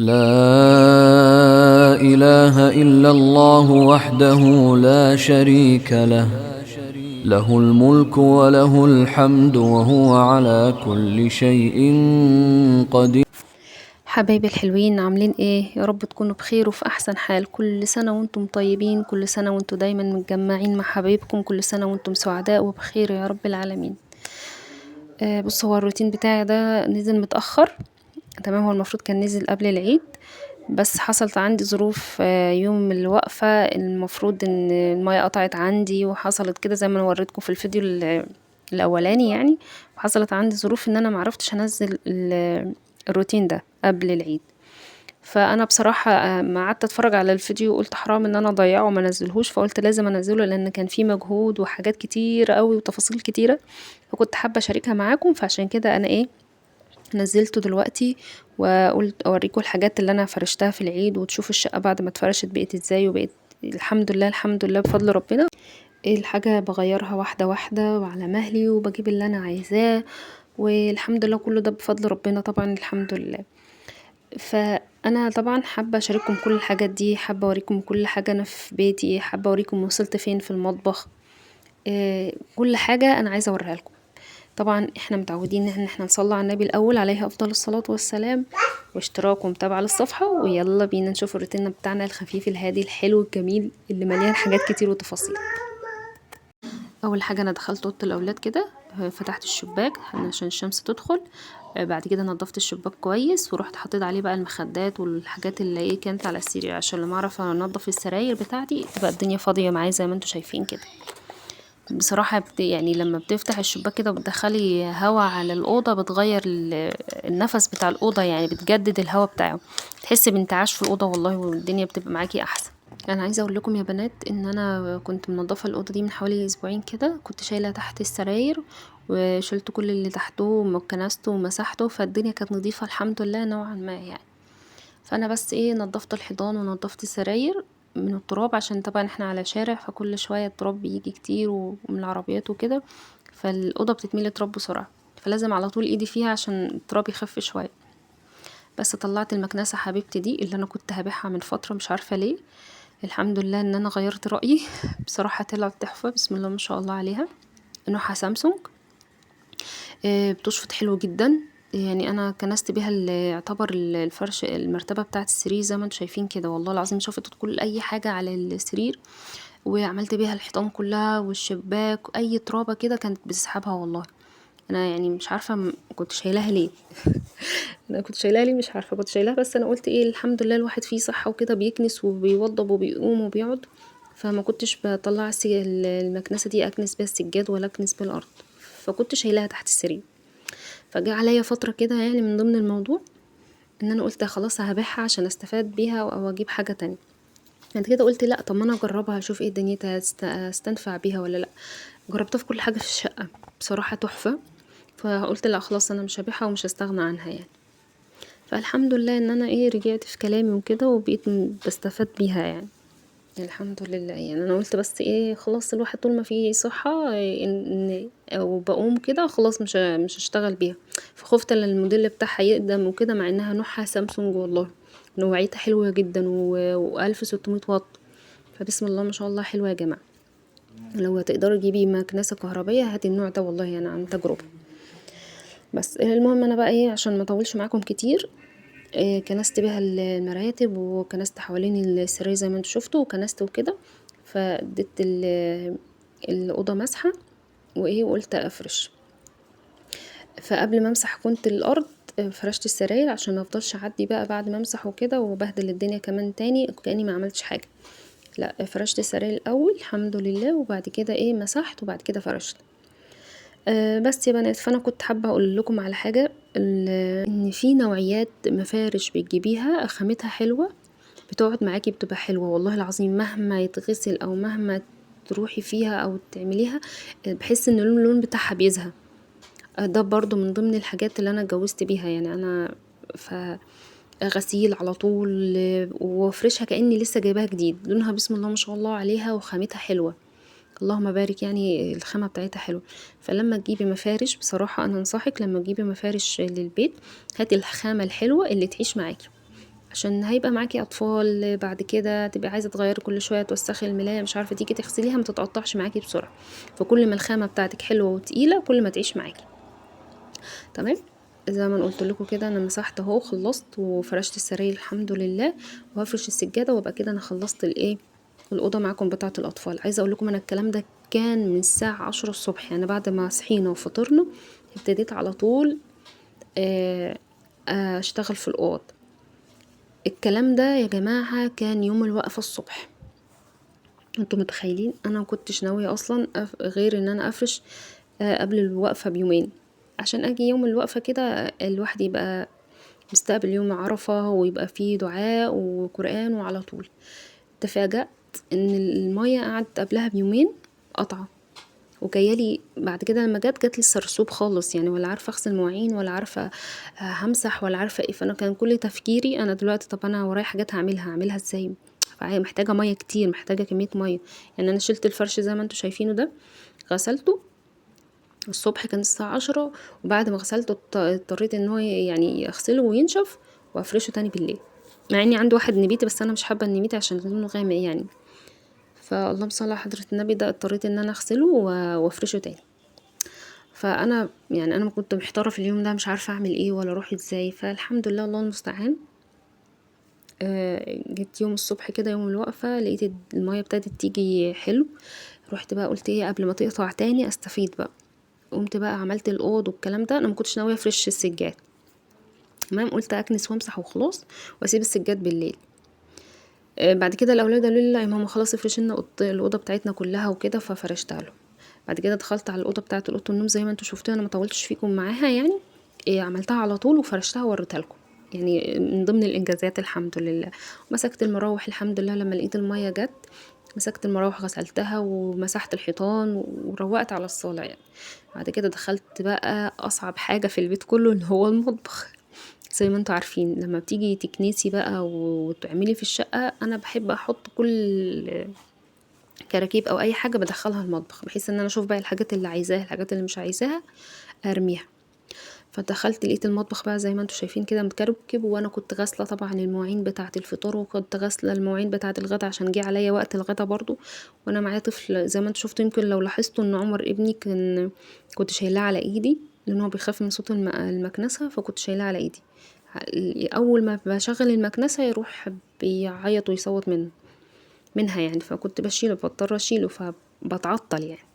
لا إله إلا الله وحده لا شريك له، له الملك وله الحمد وهو على كل شيء قدير. حبايبي الحلوين، عاملين ايه؟ يا رب تكونوا بخير وفي احسن حال. كل سنة وانتم طيبين، كل سنة وانتم دايما متجمعين مع حبايبكم، كل سنة وانتم سعداء وبخير يا رب العالمين. بص، هو الروتين بتاعي ده نزل متأخر. تمام، هو المفروض كان نزل قبل العيد، بس حصلت عندي ظروف. يوم الوقفة المفروض ان المية قطعت عندي، وحصلت كده زي ما انا وريتكم في الفيديو الاولاني يعني. وحصلت عندي ظروف ان انا معرفتش انزل الروتين ده قبل العيد. فانا بصراحة ما قعدت اتفرج على الفيديو وقلت حرام ان انا اضيعه وما انزلهوش، فقلت لازم انزله لان كان فيه مجهود وحاجات كتير قوي وتفاصيل كتيرة، فكنت حابة اشاركها معاكم. فعشان كده انا نزلته دلوقتي، وقلت اوريكم الحاجات اللي انا فرشتها في العيد، وتشوفوا الشقة بعد ما اتفرشت بقيت ازاي، وبقيت الحمد لله الحمد لله بفضل ربنا. الحاجة بغيرها واحدة واحدة وعلى مهلي، وبجيب اللي انا عايزاه، والحمد لله كله ده بفضل ربنا طبعا الحمد لله. فانا طبعا حابة اشارككم كل الحاجات دي، حابة اوريكم كل حاجة انا في بيتي، حابة اوريكم وصلت فين في المطبخ. كل حاجة انا عايزة اوريها لكم. طبعا احنا متعودين ان احنا نصلي على النبي الاول عليه افضل الصلاة والسلام، واشتراك ومتابعة للصفحة، ويلا بينا نشوف الروتين بتاعنا الخفيف الهادي الحلو الجميل اللي مليان حاجات كتير وتفاصيل. اول حاجة انا دخلت اوضة الاولاد كده، فتحت الشباك عشان الشمس تدخل. بعد كده نضفت الشباك كويس، ورحت حطيت عليه بقى المخدات والحاجات اللي كانت على السرير، عشان لما اعرف انضف السراير بتاعتي تبقى الدنيا فاضية معايا زي ما انتوا شايفين كده. بصراحة يعني لما بتفتح الشباك كده وبتدخلي هوا على الأوضة بتغير النفس بتاع الأوضة، يعني بتجدد الهوا بتاعه، تحسي بانتعاش في الأوضة والله، والدنيا بتبقى معاكي أحسن. انا عايزه اقول لكم يا بنات ان انا كنت منظفه الاوضه دي من حوالي اسبوعين كده، كنت شايله تحت السراير وشلت كل اللي تحته وكنسته ومسحته، فالدنيا كانت نظيفه الحمد لله نوعا ما يعني. فانا بس نضفت الحيطان ونضفت السراير من التراب، عشان طبعا احنا على شارع، فكل شويه التراب بيجي كتير ومن العربيات وكده، فالاوضه بتتملي تراب بسرعه، فلازم على طول ايدي فيها عشان التراب يخف شويه. بس طلعت المكنسه حبيبتي دي اللي انا كنت هبيعها من فتره مش عارفه ليه. الحمد لله ان انا غيرت رايي بصراحه طلعت تحفه بسم الله ما شاء الله عليها. نوعها سامسونج. بتشفط حلو جدا. يعني انا كنست بيها يعتبر الفرش المرتبه بتاعه السرير زي ما انتم شايفين كده، والله العظيم شفطت كل اي حاجه على السرير، وعملت بيها الحيطان كلها والشباك، اي ترابه كده كانت بتسحبها والله. انا يعني مش عارفه كنت شايلاها ليه. انا كنت شايلاها ليه مش عارفه، كنت شايلاها بس انا قلت الحمد لله الواحد فيه صحه وكده، بيكنس وبيوضب وبيقوم وبيقعد، فما كنتش بطلع المكنسه دي اكنس بيها السجاد ولا اكنس بيها الارض، فكنت شايلاها تحت السرير. فجاء عليا فتره كده يعني من ضمن الموضوع ان انا قلت خلاص هبيعها عشان استفاد بيها او اجيب حاجه تانية. بعد كده قلت لا، طب ما انا اجربها اشوف دنيتها استنفع بيها ولا لا. جربتها في كل حاجه في الشقه بصراحه تحفه، فقلت لا خلاص انا مش هبيعها ومش هستغنى عنها يعني. فالحمد لله ان انا رجعت في كلامي وكده، وبقيت بستفاد بيها يعني. الحمد لله يعني انا قلت بس خلاص الواحد طول ما فيه صحة ان او بقوم كده خلاص مش هشتغل بيها. فخفت ان الموديل بتاعها يقدم وكده، مع انها نوعها سامسونج والله، نوعيتها حلوة جدا و1600 واط، فبسم الله ما شاء الله حلوة يا جماعة. لو هتقدري تجيبي مكنسة كهربية هاتي النوع ده والله، انا عن تجربة. بس المهم انا بقى عشان ما اطولش معاكم كتير، كنست بيها المراتب، وكنست حوالين السرير زي ما انتوا شفتوا، وكنست وكده، فاديت الأوضة مسحة وقلت افرش. فقبل ما امسح كنت الارض فرشت السراير عشان مفضلش اعدي بقى بعد ما امسح وكده وبهدل الدنيا كمان تاني كأني ما عملتش حاجة. لا، فرشت السراير الاول الحمد لله، وبعد كده مسحت، وبعد كده فرشت. بس يا بنات، فانا كنت حابه اقول لكم على حاجه، ان في نوعيات مفارش بتجيبيها خامتها حلوه، بتقعد معاكي بتبقى حلوه والله العظيم، مهما يتغسل او مهما تروحي فيها او تعمليها، بحس ان اللون بتاعها بيزهق. ده برضو من ضمن الحاجات اللي انا اتجوزت بيها يعني. انا غسيل على طول، وافرشها كاني لسه جايباها جديد، لونها بسم الله ما شاء الله عليها، وخامتها حلوه اللهم بارك، يعني الخامة بتاعتها حلوة. فلما تجيبي مفارش بصراحة انا انصحك لما تجيبي مفارش للبيت، هاتي الخامة الحلوة اللي تعيش معاكي، عشان هيبقى معاكي اطفال بعد كده، تبقى عايزه تغيري كل شويه، توسخي الملايه مش عارفه، تيجي تغسليها ما تتقطعش معاكي بسرعه. فكل ما الخامه بتاعتك حلوه وتقيله كل ما تعيش معاكي. تمام. زي ما انا قلت لكم كده، انا مسحت اهو، خلصت وفرشت السراير الحمد لله، وهفرش السجاده، وابقى كده انا خلصت الايه، الاوضه معاكم بتاعه الاطفال. عايزه اقول لكم انا الكلام ده كان من الساعه 10 الصبح، يعني بعد ما صحينا وفطرنا ابتديت على طول اشتغل في الاوض. الكلام ده يا جماعه كان يوم الوقفه الصبح. انتوا متخيلين انا مكنتش ناويه اصلا غير ان انا افرش قبل الوقفه بيومين، عشان اجي يوم الوقفه كده الواحد يبقى مستقبل يوم عرفه، ويبقى فيه دعاء وقران وعلى طول. تفاجأت ان المية قعدت قبلها بيومين قطعة، وجايالي بعد كده لما جاتلي السرسوب خالص، يعني ولا عارفه اغسل مواعين ولا عارفه همسح ولا عارفه ايه. فانا كان كل تفكيري انا دلوقتي، طب انا ورايا حاجات هعملها ازاي، محتاجه ميه كتير، محتاجه كميه ميه. يعني انا شلت الفرش زي ما انتوا شايفينه ده، غسلته الصبح كان الساعه 10، وبعد ما غسلته اضطريت ان هو يعني اغسله وينشف وافرشه تاني بالليل، مع اني عندي واحد نبيتي بس انا مش حابه النبيتي عشان لونه غامق يعني. فاللهم صل على حضرة النبي، ده اضطريت ان انا اغسله وافرشه تاني. فانا يعني انا كنت محتاره في اليوم ده، مش عارفه اعمل ايه ولا اروح ازاي. فالحمد لله الله المستعان. جيت يوم الصبح كده يوم الوقفه لقيت الميه ابتدت تيجي حلو. رحت بقى قلت ايه قبل ما تقطع تاني استفيد بقى، قمت بقى عملت الاوض والكلام ده. انا ما كنتش ناويه افرش السجاد، تمام، قلت اكنس وامسح وخلاص واسيب السجاد بالليل. بعد كده الاولاد قالوا لي لا يا ماما خلاص افرش لنا الاوضه بتاعتنا كلها وكده، ففرشتها له. بعد كده دخلت على الاوضه بتاعه اوضه النوم زي ما انتوا شفتوا، انا ما طولتش فيكم معاها يعني. عملتها على طول وفرشتها ووريتها لكم، يعني من ضمن الانجازات الحمد لله. مسكت المراوح الحمد لله لما لقيت الميه جت، مسكت المراوح غسلتها ومسحت الحيطان وروقت على الصالة يعني. بعد كده دخلت بقى اصعب حاجه في البيت كله اللي هو المطبخ. زي ما انتوا عارفين لما بتيجي تكنسي بقى وتعملي في الشقة، انا بحب احط كل كراكيب او اي حاجة بدخلها المطبخ، بحيث ان انا اشوف بقى الحاجات اللي عايزاها، الحاجات اللي مش عايزاها ارميها. فدخلت لقيت المطبخ بقى زي ما انتوا شايفين كده متكركب، وانا كنت غاسله طبعا المواعين بتاعه الفطار، وكنت غاسله المواعين بتاعه الغدا عشان جه عليا وقت الغدا برضو، وانا معايا طفل زي ما انتوا شفتوا. يمكن لو لاحظتوا ان عمر ابني كنت شايلاه على ايدي، لان هو بيخاف من صوت المكنسه، فكنت شايلاه على ايدي. اول ما بشغل المكنسه يروح بيعيط ويصوت منها يعني، فكنت بشيله، بضطر اشيله، فبتعطل يعني.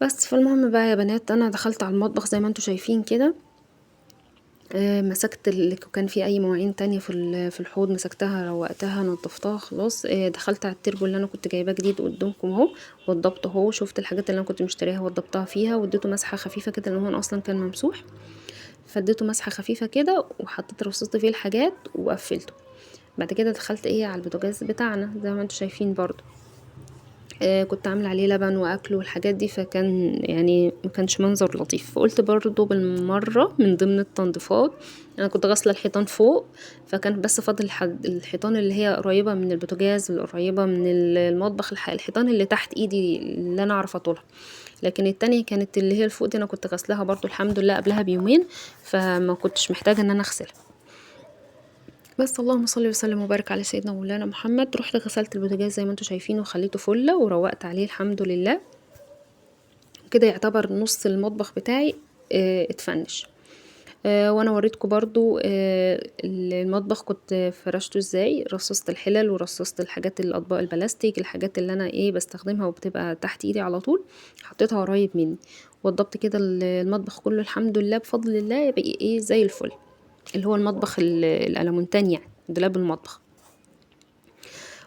بس فالمهم بقى يا بنات، انا دخلت على المطبخ زي ما انتوا شايفين كده. مسكت اللي كان فيه اي مواعين تانية في الحوض، مسكتها روقتها نضفتها خلاص. دخلت على التربو اللي انا كنت جايباه جديد قدامكم اهو، وضبطه اهو، شفت الحاجات اللي انا كنت مشتريها وضبطها فيها، واديته مسحه خفيفه كده لان هو اصلا كان ممسوح. فاديته مسحه خفيفه كده وحطيت رصصت فيه الحاجات وقفلته. بعد كده دخلت على البوتاجاز بتاعنا زي ما انتوا شايفين برضو. كنت عامله عليه لبن واكل والحاجات دي، فكان يعني ما كانش منظر لطيف. فقلت برضو بالمره من ضمن التنظيفات، انا كنت غاسله الحيطان فوق، فكان بس فاضل الحيطان اللي هي قريبه من البوتاجاز، القريبه من المطبخ، الحيطان اللي تحت ايدي اللي انا اعرف اطولها. لكن التانية كانت اللي هي الفوق دي انا كنت غسلها برضو الحمد لله قبلها بيومين، فما كنتش محتاجه ان انا اغسلها. بس اللهم صل وسلم وبارك على سيدنا مولانا محمد. رحت غسلت البوتاجاز زي ما انتوا شايفين وخليته فله وروقت عليه الحمد لله. كده يعتبر نص المطبخ بتاعي اتفنش. وانا وريتكم برضو المطبخ كنت فرشته ازاي، رصصت الحلل ورصصت الحاجات، الاطباق البلاستيك، الحاجات اللي انا بستخدمها وبتبقى تحت ايدي على طول، حطيتها قريب مني. وضبط كده المطبخ كله الحمد لله بفضل الله، يبقى زي الفل. اللي هو المطبخ الالمونتاني يعني، دولاب المطبخ.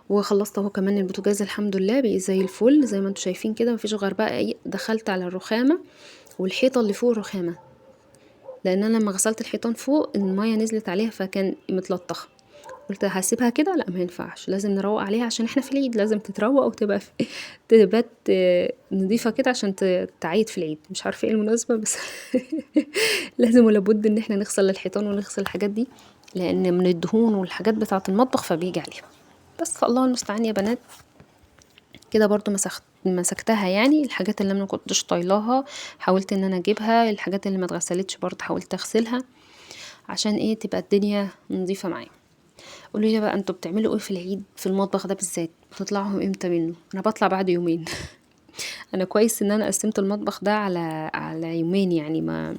وخلصت اهو كمان البوتاجاز الحمد لله بقي زي الفل زي ما انتوا شايفين كده، مفيش غير بقى دخلت على الرخامه والحيطه اللي فوق الرخامه، لان انا لما غسلت الحيطان فوق الميه نزلت عليها فكان متلطخه. قلت هسيبها كده، لا ما ينفعش، لازم نروق عليها عشان احنا في العيد، لازم تتروق وتبقى تبات نضيفه كده عشان تعيد في العيد. مش عارفه ايه المناسبه بس لازم ولا بد ان احنا نغسل الحيطان ونغسل الحاجات دي، لان من الدهون والحاجات بتاعه المطبخ فبيجي عليها. بس فالله المستعان يا بنات. كده برضو مسكتها يعني، الحاجات اللي انا كنتش طايلاها حاولت ان انا اجيبها، الحاجات اللي ما اتغسلتش برضو حاولت اغسلها عشان تبقى الدنيا نظيفة معايا. قولوا لي بقى انتوا بتعملوا ايه في العيد في المطبخ ده بالذات؟ بتطلعوا امتى منه؟ انا بطلع بعد يومين. انا كويس ان انا قسمت المطبخ ده على يومين، يعني ما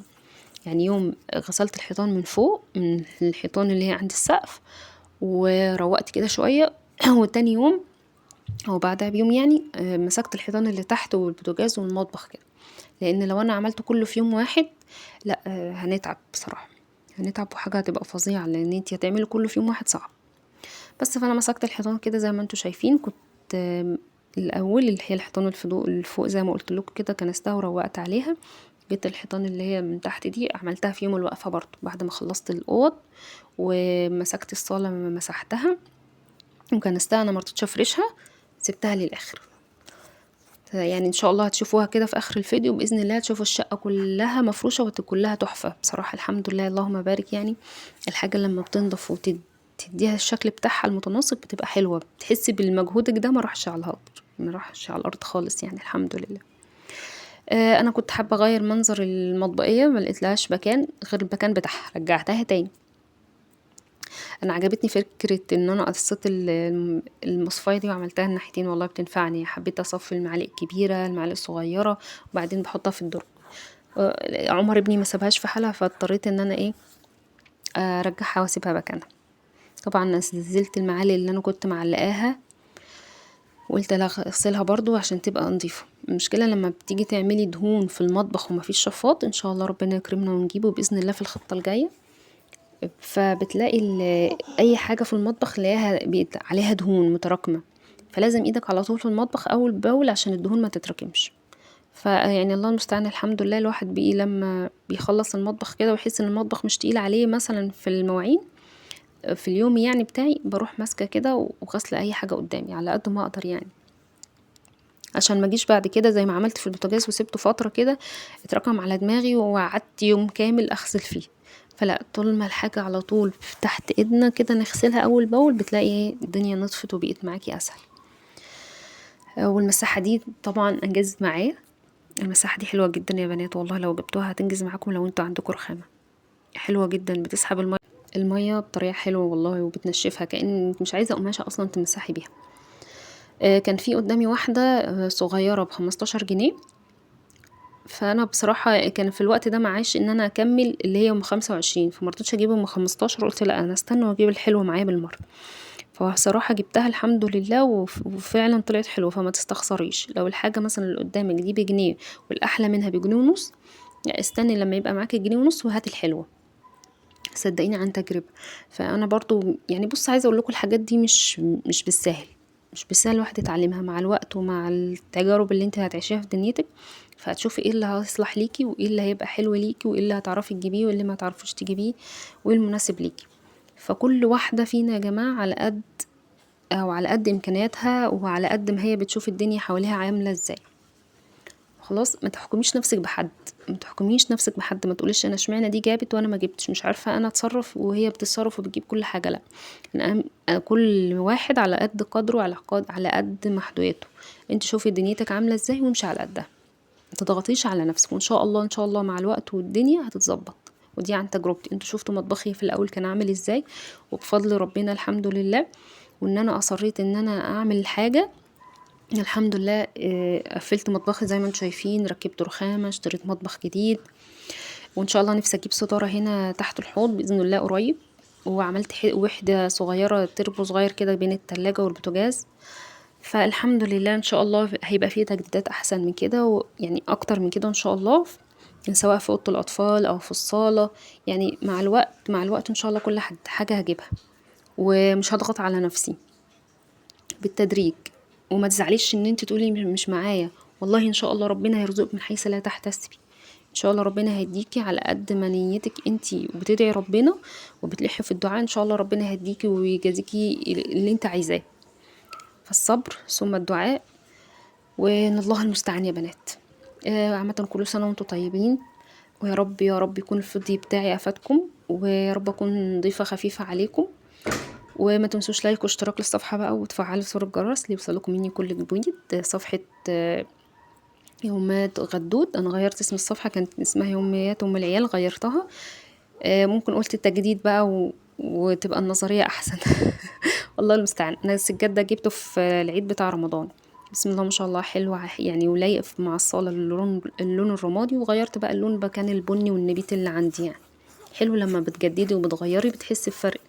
يعني يوم غسلت الحيطان من فوق، من الحيطان اللي هي عند السقف، وروقت كده شوية. وتاني يوم او بعدها بيوم يعني مسكت الحيطان اللي تحت والبوتاجاز والمطبخ كده، لان لو انا عملت كله في يوم واحد لا هنتعب بصراحة، هنتعب وحاجة هتبقى فظيعة، لان انتي هتعملي كله في يوم واحد صعب. بس فانا مسكت الحيطان كده زي ما انتوا شايفين. كنت الاول اللي هي الحيطان اللي فوق زي ما قلت لكم كده كنستها وروقت عليها. جبت الحيطان اللي هي من تحت دي عملتها في يوم الوقفة برضو بعد ما خلصت الاوض، ومسكت الصالة مسحتها وكنستها. انا مرضتش افرشها، سبتها للاخر. يعني ان شاء الله هتشوفوها كده في اخر الفيديو باذن الله، هتشوفوا الشقه كلها مفروشه وكلها تحفه بصراحه. الحمد لله اللهم بارك. يعني الحاجه لما بتنضف وتديها الشكل بتاعها المتناسق بتبقى حلوه، بتحسي بالمجهودك ده ما راحش على الهدر، ما راحش على الارض خالص يعني الحمد لله. انا كنت حابه اغير منظر المطبقيه، ما لقيتلهاش مكان غير المكان بتاعها، رجعتها تاني. انا عجبتني فكره ان انا قصيت المصفايه دي وعملتها الناحيتين، والله بتنفعني. حبيت اصفي المعالق الكبيره المعالق الصغيره وبعدين بحطها في الدرج. عمر ابني ما سابهاش في حالها، فاضطريت ان انا ايه ارجعها واسيبها مكانها. طبعا نزلت المعالق اللي انا كنت معلقاها وقلت لا اغسلها برضو عشان تبقى نظيفه. المشكله لما بتيجي تعملي دهون في المطبخ ومفيش شفاط، ان شاء الله ربنا يكرمنا ونجيبه باذن الله في الخطه الجايه، فبتلاقي اي حاجه في المطبخ عليها دهون متراكمه، فلازم ايدك على طول في المطبخ اول باول عشان الدهون ما تتراكمش. فيعني الله المستعان، الحمد لله الواحد بقي لما بيخلص المطبخ كده ويحس ان المطبخ مش تقيل عليه مثلا في المواعين في اليوم يعني بتاعي، بروح ماسكه كده وغسله اي حاجه قدامي على قد ما اقدر، يعني عشان ما اجيش بعد كده زي ما عملت في البوتاجاز وسبته فتره كده اتراكم على دماغي وقعدت يوم كامل اغسل فيه. فلا، طول ما الحاجه على طول تحت ايدنا كده نغسلها اول باول، بتلاقي الدنيا نطفت وبقيت معاكي اسهل. والمساحه دي طبعا انجزت معايا. المساحه دي حلوه جدا يا بنات، والله لو جبتوها هتنجز معاكم لو انتوا عندكم رخامه. حلوه جدا، بتسحب الميه بطريقه حلوه والله، وبتنشفها كأن مش عايزه قماشه اصلا تمسحي بيها. كان في قدامي واحده صغيره ب15 جنيه، فانا بصراحه كان في الوقت ده معاش ان انا اكمل اللي هي ام 25، فمرضتش اجيب ام 15، قلت لا انا استنى واجيب الحلوه معايا بالمره. فصراحه جبتها الحمد لله وفعلا طلعت حلوه. فما تستخسريش لو الحاجه مثلا اللي قدامك دي بجنيه والاحلى منها بجنيه ونص، استني لما يبقى معاكي جنيه ونص وهاتي الحلوه، صدقيني عن تجربه. فانا برضو يعني بص عايزه اقول لكم الحاجات دي مش بالسهل، مش بالسهل الواحد يتعلمها. مع الوقت ومع التجارب اللي انت هتعيشيها في دنيتك، فهتشوفي ايه اللي هيصلح ليكي وايه اللي هيبقى حلو ليكي وايه اللي هتعرفي تجيبيه وايه اللي ما تعرفيش تجيبيه وايه المناسب ليكي. فكل واحدة فينا يا جماعة على قد او على قد امكانياتها وعلى قد ما هي بتشوف الدنيا حواليها عاملة ازاي. خلاص، ما تحكميش نفسك بحد، ما تحكميش نفسك بحد، ما تقوليش انا اشمعنى دي جابت وانا ما جبتش، مش عارفه انا اتصرف وهي بتتصرف وبتجيب كل حاجه. لا، كل واحد على قد قدره، على قد محدوديته. انت شوفي دنيتك عامله ازاي وامشي على قدها، ما تضغطيش على نفسك، وان شاء الله ان شاء الله مع الوقت والدنيا هتتظبط. ودي عن تجربتي، انتوا شفتوا مطبخي في الاول كان عامل ازاي، وبفضل ربنا الحمد لله، وان انا اصريت ان انا اعمل حاجه الحمد لله. قفلت مطبخي زي ما انتم شايفين، ركبت رخامه، اشتريت مطبخ جديد، وان شاء الله نفسي اجيب ستاره هنا تحت الحوض باذن الله قريب. وعملت وحده صغيره تربو صغير كده بين التلاجة والبوتاجاز. فالحمد لله ان شاء الله هيبقى فيه تجديدات احسن من كده، ويعني اكتر من كده ان شاء الله، سواء في اوضه الاطفال او في الصاله. يعني مع الوقت ان شاء الله كل حاجه هجيبها، ومش هضغط على نفسي، بالتدريج. وما تزعليش ان انت تقولي مش معايا، والله ان شاء الله ربنا هيرزقك من حيث لا تحتسبي. ان شاء الله ربنا هيديكي على قد ما نيتك انت وبتدعي ربنا وبتلحي في الدعاء، ان شاء الله ربنا هيديكي ويجازيكي اللي انت عايزاه. فالصبر ثم الدعاء، وان الله المستعان يا بنات. عامه كل سنه وانتم طيبين، ويا رب يا رب يكون الفيديو بتاعي افادكم، ويا رب اكون ضيفه خفيفه عليكم. وما تنسوش لايك واشتراك للصفحه بقى، وتفعلوا زر الجرس ليوصلكم مني كل جديد. صفحه يوميات غدود، انا غيرت اسم الصفحه، كانت اسمها يوميات ام العيال غيرتها. ممكن قلت التجديد بقى وتبقى النظرية احسن. والله المستعان. انا السجاد ده جبته في العيد بتاع رمضان، بسم الله ما شاء الله، حلو يعني ولايق مع الصالة، اللون الرمادي، وغيرت بقى اللون بقى كان البني والنبيت اللي عندي يعني. حلو لما بتجددي وبتغيري بتحسي بفرق.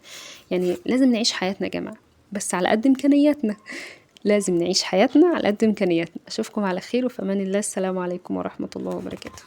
يعني لازم نعيش حياتنا يا جماعة، بس على قد إمكانياتنا. لازم نعيش حياتنا على قد إمكانياتنا. أشوفكم على خير وفي أمان الله. السلام عليكم ورحمة الله وبركاته.